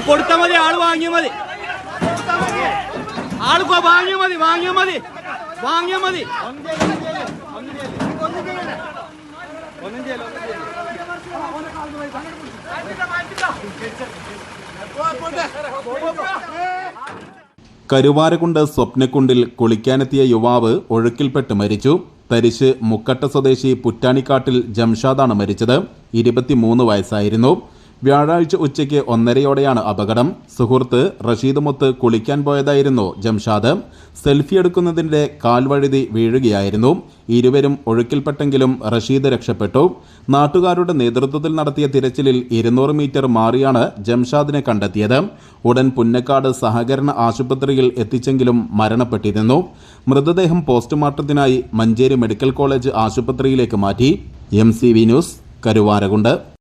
കൊടുത്താ മതി. ആള് വാങ്ങിയാ മതി. ആള് വാങ്ങിയാ മതി. വാങ്ങിയാ മതി. കരുവാരകുണ്ട് സ്വപ്നക്കുണ്ടിൽ കുളിക്കാനെത്തിയ യുവാവ് ഒഴുക്കിൽപ്പെട്ട് മരിച്ചു. തരിശ് മുക്കട്ട സ്വദേശി പുറ്റാനിക്കാട്ടിൽ ജംഷാദാണ് മരിച്ചത്. 23 വയസ്സായിരുന്നു. വ്യാഴാഴ്ച ഉച്ചയ്ക്ക് 1:30യോടെയാണ് അപകടം. സുഹൃത്ത് റഷീദുമൊത്ത് കുളിക്കാൻ പോയതായിരുന്നു ജംഷാദ്. സെൽഫി എടുക്കുന്നതിന്റെ കാൽവഴുതി വീഴുകയായിരുന്നു. ഇരുവരും ഒഴുക്കിൽപ്പെട്ടെങ്കിലും റഷീദ് രക്ഷപ്പെട്ടു. നാട്ടുകാരുടെ നേതൃത്വത്തിൽ നടത്തിയ തിരച്ചിലിൽ 200 മീറ്റർ മാറിയാണ് ജംഷാദിനെ കണ്ടെത്തിയത്. ഉടൻ പുന്നക്കാട് സഹകരണ ആശുപത്രിയിൽ എത്തിച്ചെങ്കിലും മരണപ്പെട്ടിരുന്നു. മൃതദേഹം പോസ്റ്റ്മോർട്ടത്തിനായി മഞ്ചേരി മെഡിക്കൽ കോളേജ് ആശുപത്രിയിലേക്ക് മാറ്റി. MCV news, Karuvarakundu.